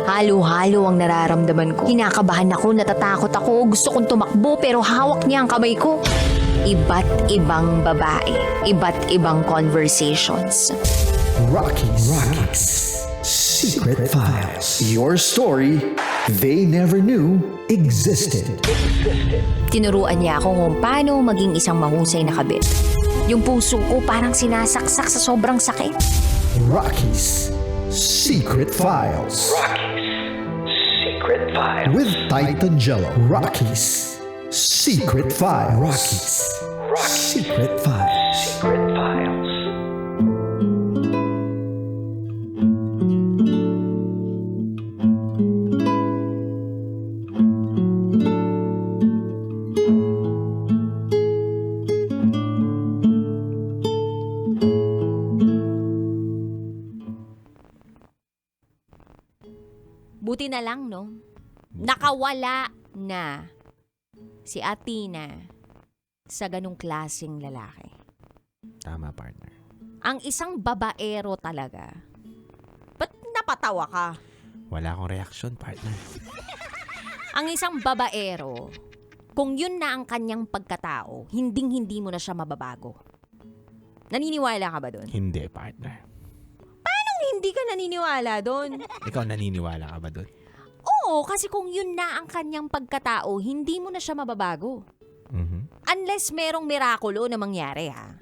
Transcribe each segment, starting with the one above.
Halo-halo ang nararamdaman ko. Kinakabahan ako, natatakot ako, gusto kong tumakbo pero hawak niya ang kamay ko. Iba't ibang babae, iba't ibang conversations. Rocky's Secret Files. Your story they never knew existed. Tinuruan niya ako kung paano maging isang mahusay na kabit. Yung puso ko parang sinasaksak sa sobrang sakit. Rocky's Secret Files. Secret Files. With Titan Jello. Rocky's Secret Files. Rocky's Secret Files. Secret Files. Buti na lang, no? Nakawala na si Athena sa ganong klaseng lalaki. Tama, partner. Ang isang babaero talaga. Ba't napatawa ka? Wala akong reaction, partner. Ang isang babaero, kung yun na ang kanyang pagkatao, hinding-hindi mo na siya mababago. Naniniwala ka ba doon? Hindi, partner. Hindi ka naniniwala doon. Ikaw naniniwala ka ba doon? Oo, kasi kung yun na ang kanyang pagkatao, hindi mo na siya mababago. Unless merong mirakulo na mangyari, ha?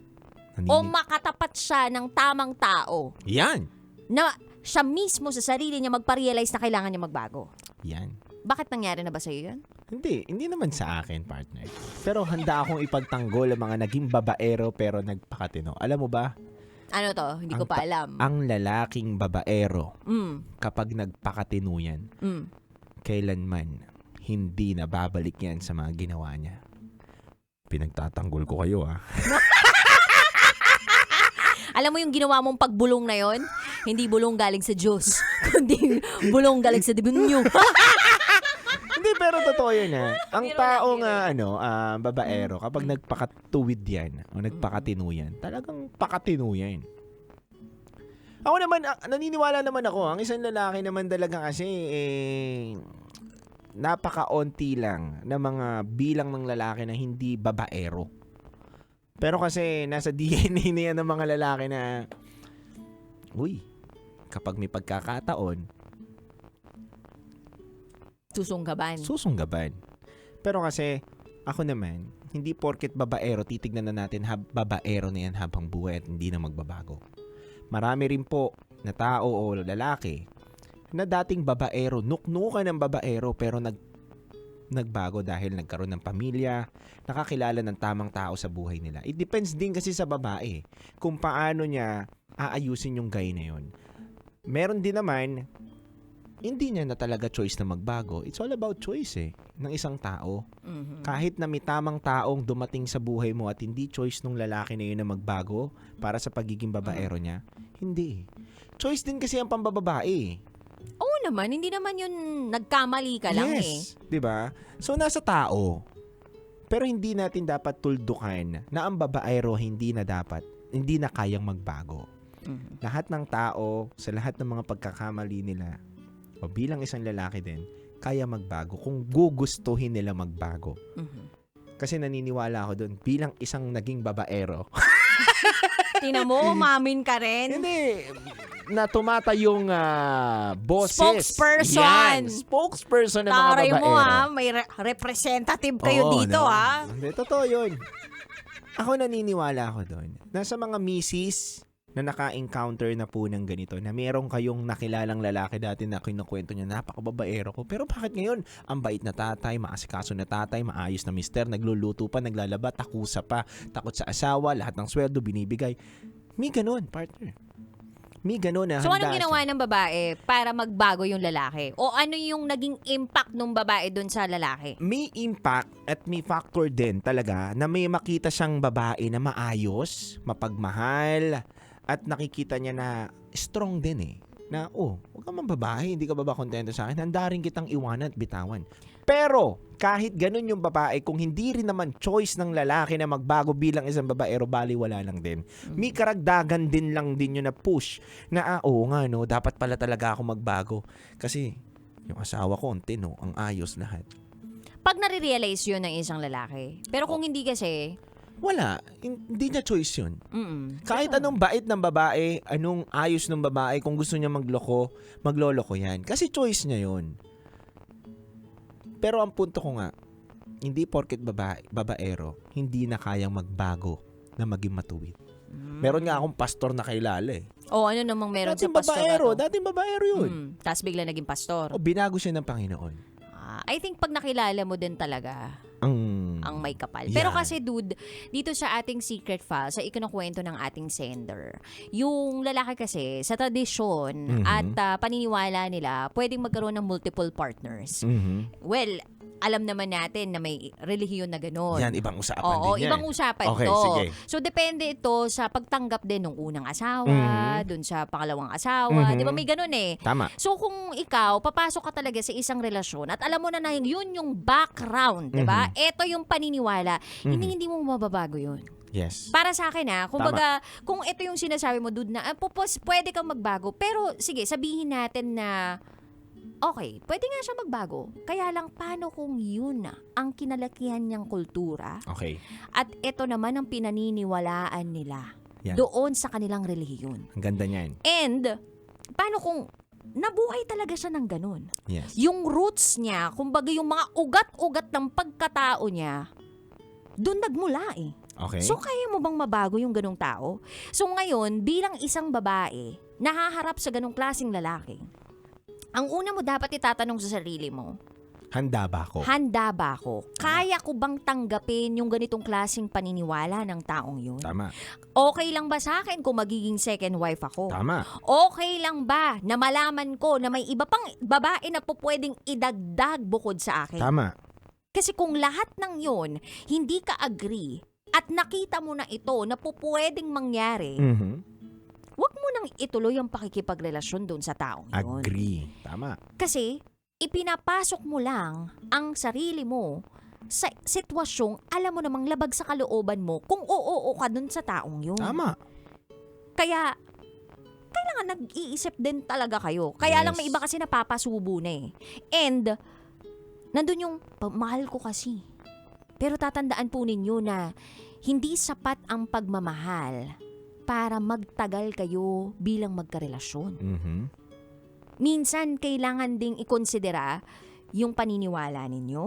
O makatapat siya ng tamang tao Yan! na siya mismo sa sarili niya magpa-realize na kailangan niya magbago. Yan. Bakit nangyari na ba sa'yo yun? Hindi naman sa akin, partner. Pero handa akong ipagtanggol ang mga naging babaero pero nagpakatino. Alam mo ba? Ano to? Hindi ko pa alam. Ang lalaking babaero, Mm, kapag nagpakatino yan, mm. kailanman hindi na babalik yan sa mga ginawa niya. Pinagtatanggol ko kayo, ha? Alam mo yung ginawa mong pagbulong na yon? Hindi bulong galing sa Diyos, kundi bulong galing sa demonyo. Hindi, pero totoo yun, ha? Ang Biro taong, lang, babaero, kapag nagpakatuwid yan, o nagpakatino yan, talagang pakatino yan. Ako naman, naniniwala naman ako, ang isang lalaki naman talaga kasi, napakaunti lang na mga bilang ng lalaki na hindi babaero. Pero kasi, nasa DNA na yan ng mga lalaki na, uy, kapag may pagkakataon, susunggaban. Pero kasi, ako naman, hindi porket babaero, titignan na natin babaero na yan habang buhay at hindi na magbabago. Marami rin po na tao o lalaki na dating babaero, nuknukan ng babaero pero nagbago dahil nagkaroon ng pamilya, nakakilala ng tamang tao sa buhay nila. It depends din kasi sa babae kung paano niya aayusin yung guy na yun. Meron din naman, hindi niya na talaga choice na magbago. It's all about choice ng isang tao. Mhm. Kahit na may tamang taong dumating sa buhay mo at hindi choice nung lalaki na yun na magbago para sa pagiging babaero niya, hindi. Choice din kasi ang pambababae. Oo naman, hindi naman yun nagkamali ka lang Yes, 'di ba? So nasa tao. Pero hindi natin dapat tuldukan na ang babaero hindi na kayang magbago. Mhm. Lahat ng tao, sa lahat ng mga pagkakamali nila, o bilang isang lalaki din, kaya magbago kung gugustuhin nila magbago. Mhm. Kasi naniniwala ako doon, bilang isang naging babaero. Tingnan mo, umamin ka rin. Hindi, na tumatayong boses. Spokesperson. Yan, spokesperson ng mga Taray babaero. mo may representative kayo Oo, dito no? ha. Hindi, totoo yun. Ako naniniwala ako doon. Nasa mga misis na naka-encounter na po ng ganito, na meron kayong nakilalang lalaki dati na kinukwento niya, napakababaero ko. Pero bakit ngayon? Ang bait na tatay, maasikaso na tatay, maayos na mister, nagluluto pa, naglalaba, takusa pa, takot sa asawa, lahat ng sweldo binibigay. May ganun, partner. May ganun na So handa anong ginawa siya. ng babae para magbago yung lalaki? O ano yung naging impact ng babae dun sa lalaki? May impact at may factor din talaga na may makita siyang babae na maayos, mapagmahal, at nakikita niya na strong din na, huwag ka man babae, hindi ka ba kontento sa akin? Handa rin kitang iwanan at bitawan. Pero, kahit ganun yung babae, kung hindi rin naman choice ng lalaki na magbago bilang isang babaero, baliwala lang din. May karagdagan din lang din yun na push na, oo nga, no, dapat pala talaga ako magbago. Kasi, yung asawa ko, ang ayos lahat. Pag nare-realize yun ng isang lalaki. Pero kung hindi kasi, wala. Hindi niya choice yun. Kahit Pero, anong bait ng babae, anong ayos ng babae, kung gusto niya magloloko yan. Kasi choice niya yun. Pero ang punto ko nga, hindi porket babaero, hindi na kayang magbago na maging matuwid. Meron nga akong pastor na kilala eh. ano namang meron sa Dating pastor babaero, na to? dating babaero yun. Tapos bigla naging pastor. O binago siya ng Panginoon. I think pag nakilala mo din talaga ang may kapal. Yan. Pero kasi dude, dito sa ating secret file, sa ikinukwento ng ating sender, yung lalaki kasi sa tradisyon at paniniwala nila, pwedeng magkaroon ng multiple partners. Well, alam naman natin na may relihiyon na gano'n. Yan, ibang usapan Oo, din yan. ibang usapan Okay, to. sige. So, depende ito sa pagtanggap din ng unang asawa, dun sa pangalawang asawa. Di ba may gano'n eh? Tama. So, kung ikaw, papasok ka talaga sa isang relasyon at alam mo na yun yung background, di ba? Ito yung paniniwala. Hindi mo mababago yun. Yes. Para sa akin kumbaga, kung ito yung sinasabi mo, dude, na pwede kang magbago. Pero, sige, sabihin natin na okay, pwede nga siya magbago. Kaya lang, paano kung yun na ang kinalakihan niyang kultura? Okay. At ito naman ang pinaniniwalaan nila Yan. doon sa kanilang relihiyon. Ang ganda niyan. And, paano kung nabuhay talaga siya ng ganun? Yes. Yung roots niya, kumbaga yung mga ugat-ugat ng pagkatao niya, doon nagmula eh. Okay. So, kaya mo bang mabago yung ganung tao? So, ngayon, bilang isang babae, nahaharap sa ganung klaseng lalaki, ang una mo dapat itatanong sa sarili mo, handa ba ako? handa ba ako? Kaya ko bang tanggapin yung ganitong klaseng paniniwala ng taong yun? Tama. Okay lang ba sa akin kung magiging second wife ako? Tama. Okay lang ba na malaman ko na may iba pang babae na po pwedeng idagdag bukod sa akin? Tama. Kasi kung lahat ng yon hindi ka agree at nakita mo na ito na po pwedeng mangyari, wag mo nang ituloy ang pakikipagrelasyon doon sa taong yun. Agree. Tama. Kasi ipinapasok mo lang ang sarili mo sa sitwasyong alam mo namang labag sa kalooban mo kung oo ka doon sa taong yun. Tama. Kaya kailangan nag-iisip din talaga kayo. Kaya lang Yes. may iba kasi napapasubo na eh. And nandun yung mahal ko kasi. Pero tatandaan po ninyo na hindi sapat ang pagmamahal para magtagal kayo bilang magkarelasyon. Minsan, kailangan ding ikonsidera yung paniniwala ninyo,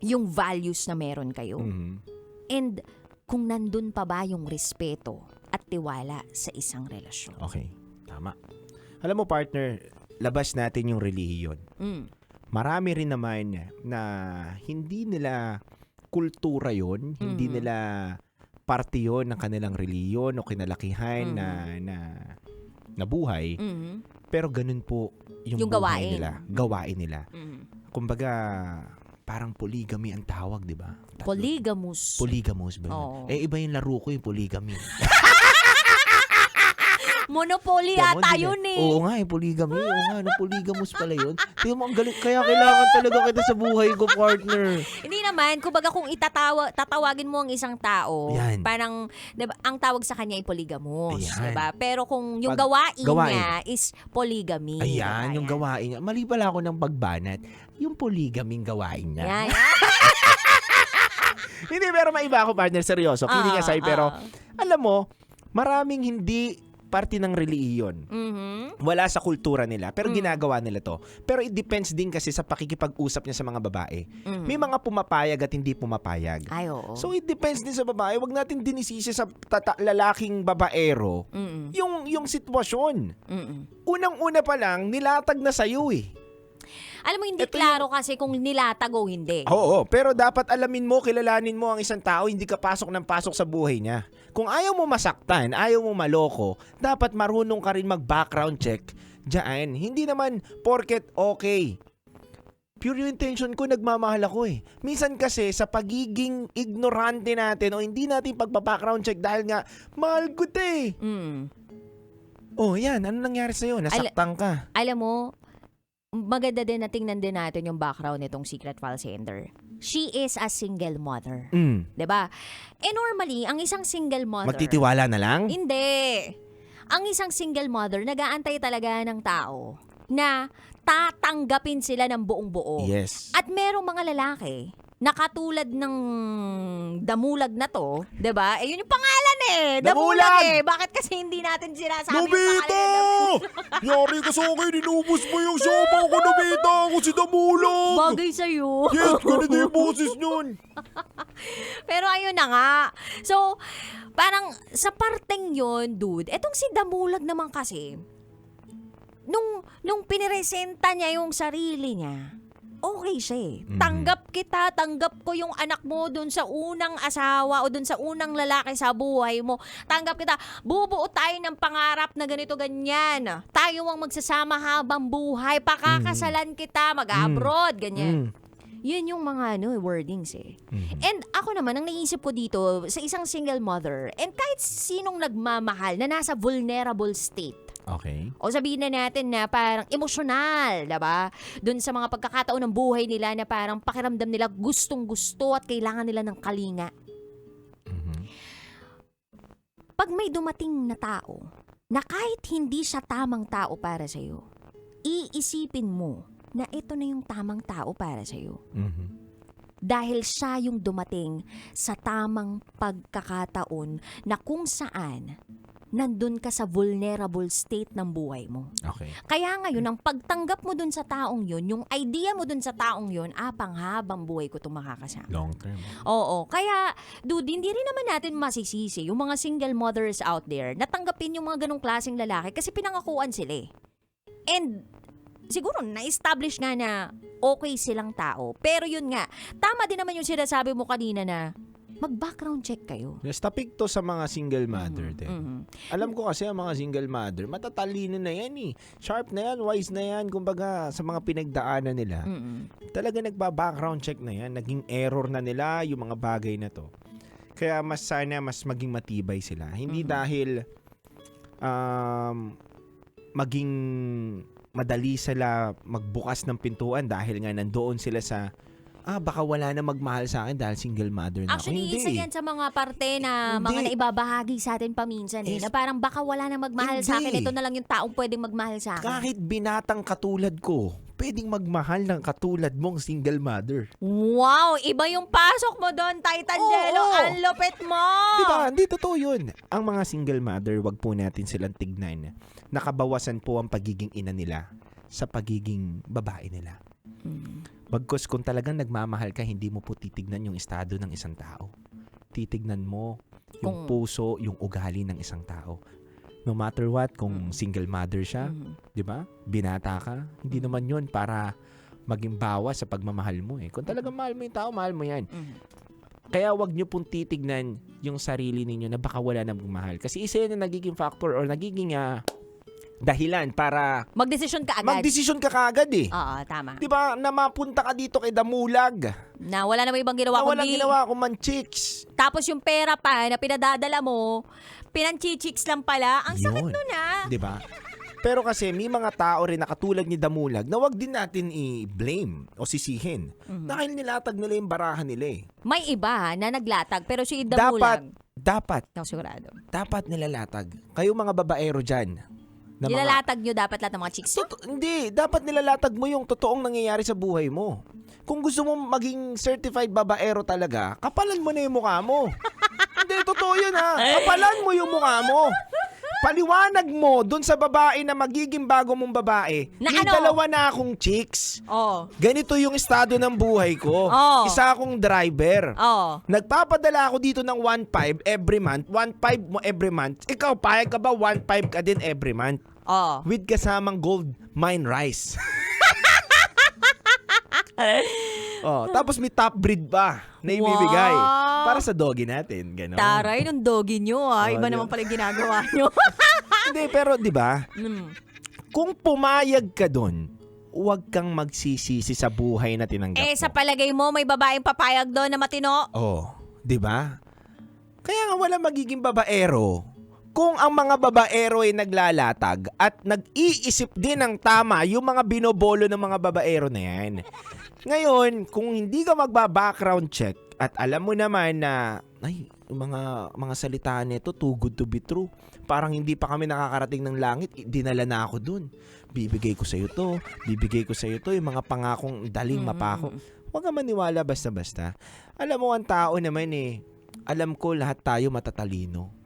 yung values na meron kayo, and kung nandun pa ba yung respeto at tiwala sa isang relasyon. Okay. Tama. Alam mo, partner, labas natin yung relihiyon. Marami rin naman na hindi nila kultura yon, hindi nila parte yon ng kanilang reliyon o kinalakihan na buhay. Pero ganun po yung buhay nila. Gawain nila. Kumbaga, parang polygamy ang tawag, di ba? Polygamous. Polygamous ba yun? Oo. Iba yung laro ko yung polygamy. Monopoly ata yun eh. Oo nga, polygamy. Oo nga, polygamous pala yun. Tingnan mo, ang galing. Kaya kailangan talaga kita sa buhay ko, partner. Hindi naman, kumbaga kung tatawagin mo ang isang tao, Yan. parang, diba, ang tawag sa kanya ay polygamous, Ayan. diba? Pero kung yung Pag- gawain gawain. niya is polygamy. Ayan, diba? yung gawain niya. Mali pala ako ng pagbanat. Yung polygaming gawain niya. Yan. Hindi, pero maiba ako, partner. Seryoso. Kidding aside, pero alam mo, maraming hindi parte ng relihiyon. Wala sa kultura nila, pero ginagawa nila to. Pero it depends din kasi sa pakikipag-usap niya sa mga babae. May mga pumapayag at hindi pumapayag. Ay, oo. So it depends din sa babae. Wag natin din isisi sa lalaking babaero yung sitwasyon. Unang-una pa lang, nilatag na sa'yo eh. Alam mo, hindi Ito klaro kasi kung nilatag o hindi. Oo, pero dapat alamin mo, kilalanin mo ang isang tao, hindi ka pasok ng pasok sa buhay niya. Kung ayaw mo masaktan, ayaw mo maloko, dapat marunong ka rin mag-background check diyan. Hindi naman porket okay. Pure yung intention ko, nagmamahal ako eh. Minsan kasi sa pagiging ignorante natin o hindi natin pagpa-background check dahil nga, mahal ko te. Oh, yan. Ano nangyari sa'yo? Nasaktan ka. Alam mo, maganda din na tingnan din natin yung background nitong secret file sender. She is a single mother. 'Di ba? Normally, ang isang single mother... Magtitiwala na lang? Hindi. Ang isang single mother, nag-aantay talaga ng tao na tatanggapin sila ng buong buo. Yes. At merong mga lalaki na katulad ng damulag na to, 'di ba? Yun yung pangalan Damulag! Bakit kasi hindi natin sinasabi yung pangalan ng Damulag? Yari ka sa akin, inubos mo yung sopa ko, Nobita! Ako si Damulag! Bagay sa'yo. Yes, ganito yung boses nun. Pero ayun na nga. So, parang sa parteng yun, dude, etong si Damulag naman kasi, nung piniresenta niya yung sarili niya, okay siya Tanggap kita, tanggap ko yung anak mo dun sa unang asawa o dun sa unang lalaki sa buhay mo. Tanggap kita, bubuo tayo ng pangarap na ganito ganyan. Tayo ang magsasama habang buhay, pakakasalan kita, mag-abroad, ganyan. Yun yung mga wordings And ako naman, ang naisip ko dito, sa isang single mother, and kahit sinong nagmamahal na nasa vulnerable state, okay. o sabihin na natin na parang emosyonal, diba? Doon sa mga pagkakataon ng buhay nila na parang pakiramdam nila gustong-gusto at kailangan nila ng kalinga. Pag may dumating na tao na kahit hindi siya tamang tao para sa'yo, iisipin mo na ito na yung tamang tao para sa'yo. Dahil siya yung dumating sa tamang pagkakataon na kung saan nandun ka sa vulnerable state ng buhay mo. Okay. Kaya ngayon, ang pagtanggap mo dun sa taong yun, yung idea mo dun sa taong yun, panghabang buhay ko itong makakasama. Long term. Oo. Kaya, dude, hindi rin naman natin masisisi yung mga single mothers out there na tanggapin yung mga ganong klaseng lalaki kasi pinangakuan sila And, siguro, na-establish nga na okay silang tao. Pero yun nga, tama din naman yung sinasabi mo kanina na mag-background check kayo. Yes, tapik to sa mga single mother din. Alam ko kasi ang mga single mother, matatalino na yan Sharp na yan, wise na yan. Kumbaga, sa mga pinagdaanan nila, talaga nagba-background check na yan. Naging error na nila yung mga bagay na to. Kaya mas sana mas maging matibay sila. Hindi dahil maging madali sila magbukas ng pintuan dahil nga nandoon sila sa baka wala na magmahal sa akin dahil single mother na ako. Actually, Hindi. isa yan sa mga parte na mga naibabahagi sa atin paminsan na parang baka wala na magmahal sa akin. Ito na lang yung taong pwedeng magmahal sa akin. Kahit binatang katulad ko, pwedeng magmahal ng katulad mong single mother. Wow! Iba yung pasok mo doon, Titan Jello. Ang lupit mo! Diba? Hindi totoo yun. Ang mga single mother, wag po natin silang tignan. Nakabawasan po ang pagiging ina nila sa pagiging babae nila. Bagkus kung talagang nagmamahal ka, hindi mo po titignan yung estado ng isang tao. Titignan mo yung puso, yung ugali ng isang tao. No matter what, kung single mother siya, di ba? Binata ka, hindi naman yun para maging bawas sa pagmamahal mo Kung talagang mahal mo yung tao, mahal mo yan. Kaya wag nyo pong titignan yung sarili ninyo na baka wala na magmahal. Kasi isa yun na nagiging factor or nagiging dahilan para magdesisyon ka agad. Magdesisyon ka kaagad Oo, tama. Diba, na mapunta ka dito kay Damulag. Na wala namang ibang ginawa Na walang ginawa kung man-chicks. Tapos yung pera pa na pinadadala mo, pinanchichicks lang pala. Ang sakit nun Diba? Pero kasi may mga tao rin na katulad ni Damulag na wag din natin i-blame o sisihin. Dahil nilatag nila yung barahan nila May iba na naglatag pero si Damulag. Dapat. Sigurado. Dapat nilalatag. Kayo mga babaero dyan. Nilalatag nyo dapat lahat ng mga chicks. Hindi, dapat nilalatag mo yung totoong nangyayari sa buhay mo. Kung gusto mo maging certified babaero talaga, kapalan mo na yung mukha mo. Hindi, totoo yun Kapalan mo yung mukha mo. Paliwanag mo dun sa babae na magiging bago mong babae. Na may dalawa na akong chicks. Ganito yung estado ng buhay ko. Isa akong driver. Nagpapadala ako dito ng 1.5 every month. 1.5 mo every month. Ikaw, payag ka ba 1.5 ka din every month? With kasamang gold mine rice. Tapos may top breed pa na ibibigay. Para sa doggy natin. Ganon. Taray, nung doggy nyo iba naman pala yung ginagawa nyo. Hindi, pero di ba? Kung pumayag ka doon, huwag kang magsisisi sa buhay na tinanggap mo. Sa palagay mo, may babaeng papayag doon na matino? Di ba? Kaya nga wala magiging babaero kung ang mga babaero ay naglalatag at nag-iisip din ng tama yung mga binobolo ng mga babaero na yan. Ngayon, kung hindi ka magba-background check at alam mo naman na ay, mga salita nito too good to be true. Parang hindi pa kami nakakarating ng langit, dinala na ako dun. Bibigay ko sa'yo to, yung mga pangakong daling mapako. Huwag ka maniwala basta-basta. Alam mo, ang tao naman alam ko lahat tayo matatalino.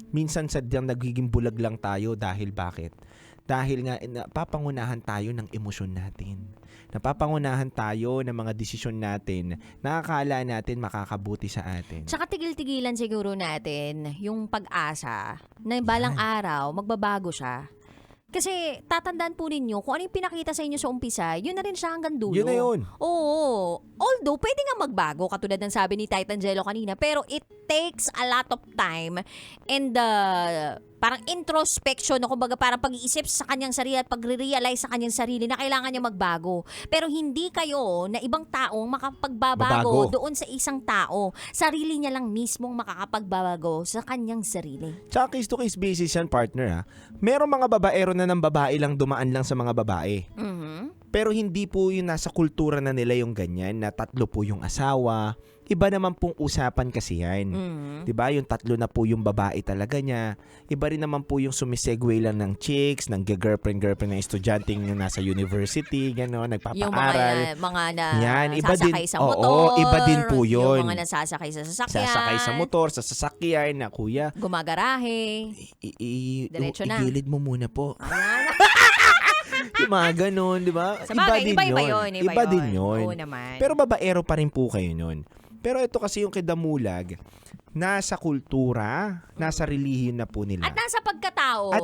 Minsan sadyang nagiging bulag lang tayo dahil bakit? Dahil nga napapangunahan tayo ng emosyon natin. Napapangunahan tayo ng mga desisyon natin na akala natin makakabuti sa atin. Tsaka tigil-tigilan siguro natin yung pag-asa na balang araw magbabago siya. Kasi tatandaan po ninyo, kung ano yung pinakita sa inyo sa umpisa, yun na rin siya hanggang dulo. Yun na yun. Oo. Although, pwede nga magbago, katulad ng sabi ni Titan Jello kanina, pero it takes a lot of time and parang introspection, kumbaga parang pag-iisip sa kanyang sarili at pagre-realize sa kanyang sarili na kailangan niya magbago. Pero hindi kayo na ibang taong makapagbabago doon sa isang tao. Sarili niya lang mismong makakapagbabago sa kanyang sarili. Tsaka case to case basis yan, partner ha. Merong mga babaero na ng babae lang dumaan lang sa mga babae. Pero hindi po yung nasa kultura na nila yung ganyan na 3 po yung asawa. Iba naman pong usapan kasi yan. 'Di ba? Yung 3 na po yung babae talaga niya. Iba rin naman po yung sumisegue lang ng chicks, ng girlfriend ng estudyanteng nasa university, gano'n, nagpapaaral. Yung mga nasasakay sa motor. Iba din po yun. Yung mga nasasakay sa sasakyan. Sasakay sa motor, sa sasakyan na kuya. Gumagarahe. Diretso na. Igilid mo muna po. Ayan. Yung mga ganun, di ba? Iba din yun. Oo naman. Pero babaero pa rin po kayo nun. Pero ito kasi yung kidamulag, nasa kultura, nasa relihiyon na po nila. At nasa pagkatao.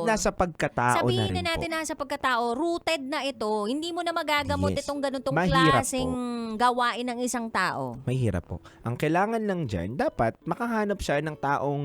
Sabihin na natin nasa pagkatao, rooted na ito. Hindi mo na magagamot itong ganitong klaseng gawain ng isang tao. Mahirap po. Ang kailangan lang dyan, dapat makahanap siya ng taong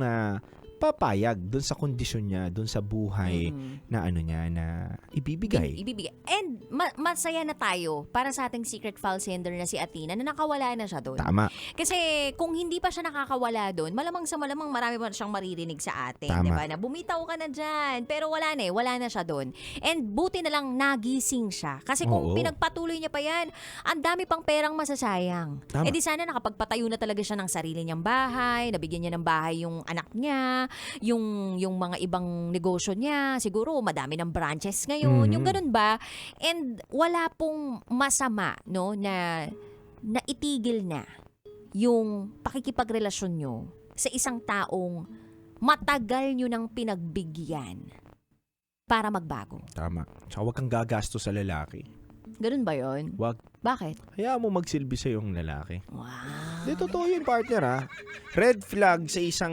papayag dun sa kondisyon niya, dun sa buhay na na ibibigay. And masaya na tayo para sa ating secret file sender na si Athena na nakawala na siya doon. Tama. Kasi kung hindi pa siya nakakawala doon, malamang marami pa siyang maririnig sa atin. Tama. Diba? Na bumitaw ka na dyan. Pero wala na siya doon. And buti na lang nagising siya. Kasi kung pinagpatuloy niya pa yan, ang dami pang perang masasayang. Tama. Eh di sana nakapagpatayo na talaga siya ng sarili niyang bahay, nabigyan niya ng bahay yung anak niya, yung mga ibang negosyo niya, siguro madami ng branches ngayon, yung ganun ba? And wala pong masama, no, na itigil na yung pakikipagrelasyon nyo sa isang taong matagal nyo nang pinagbigyan para magbago. Tama. Tsaka huwag kang gagasto sa lalaki. Ganun ba yun? Wag. Bakit? Hayaan mo magsilbi sa yung lalaki. Wow. Di totoo yun, partner ha. Red flag sa isang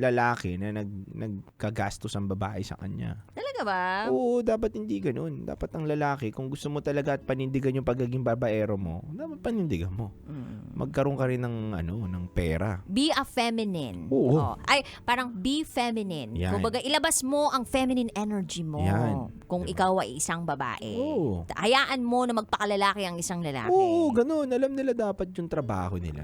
lalaki na nagkagastos ang babae sa kanya. Talaga ba? Oo, dapat hindi ganun. Dapat ang lalaki, kung gusto mo talaga at panindigan yung pagiging babaero mo, dapat panindigan mo. Magkaroon ka rin ng pera. Be a feminine. Oo. Ay, parang be feminine. Yan. Kumbaga, ilabas mo ang feminine energy mo. Yan. Kung ikaw ay isang babae. Oo. Hayaan mo na magpakalalaki ang isang lalaki. Oo, ganun. Alam nila dapat yung trabaho nila.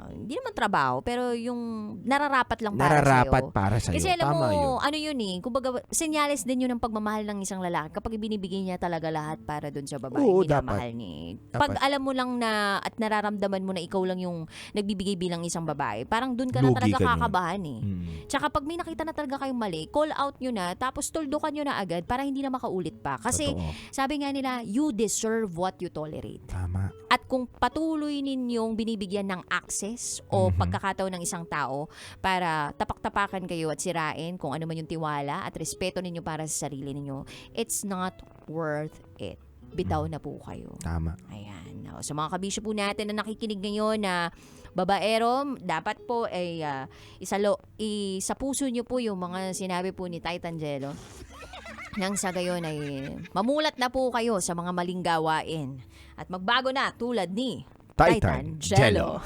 Hindi naman trabaho, pero yung nararapat lang para Nararapat sa'yo. para sa'yo. Kasi alam Tama mo, yun. ano yun kumbaga, senyales din yun ng pagmamahal ng isang lalaki kapag ibinibigay niya talaga lahat para dun sa babae. Oo, minamahal niya. Pag alam mo lang na at nararamdaman mo na ikaw lang yung nagbibigay bilang isang babae, parang dun ka na Lugi talaga ka kakabahan Mm. Tsaka pag may nakita na talaga kayong mali, call out nyo na, tapos tuldukan nyo na agad para hindi na makaulit pa. Kasi Totoo. sabi nga nila, you deserve what you tolerate. Tama. At kung patuloy ninyong binibigyan ng access o pagkakataon ng isang tao para tapak-tapakan kayo at sirain kung ano man yung tiwala at respeto ninyo para sa sarili ninyo, it's not worth it. Bitaw na po kayo. Tama. Ayan. Sa mga kabisyo po natin na nakikinig ngayon na babaero, dapat po ay sa puso nyo po yung mga sinabi po ni Titan Jello. Nang sa gayon ay mamulat na po kayo sa mga maling gawain at magbago na tulad ni Titan Jello.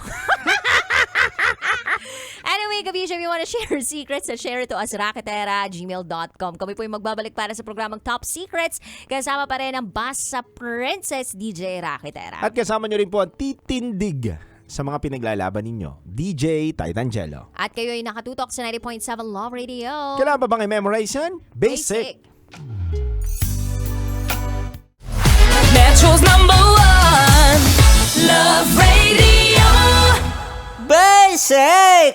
Anyway, kabisyo, if you wanna share secrets, share it to us, raketera@gmail.com. Kami po yung magbabalik para sa programang Top Secrets. Kasama pa rin ang Basta Princess DJ Raketera. At kasama nyo rin po ang titindig sa mga pinaglalaban ninyo. DJ Titangelo. At kayo ay nakatutok sa 90.7 Love Radio. Kailangan ba bang i-memorize yan? Basic. Metro's #1 Love Radio. Basic!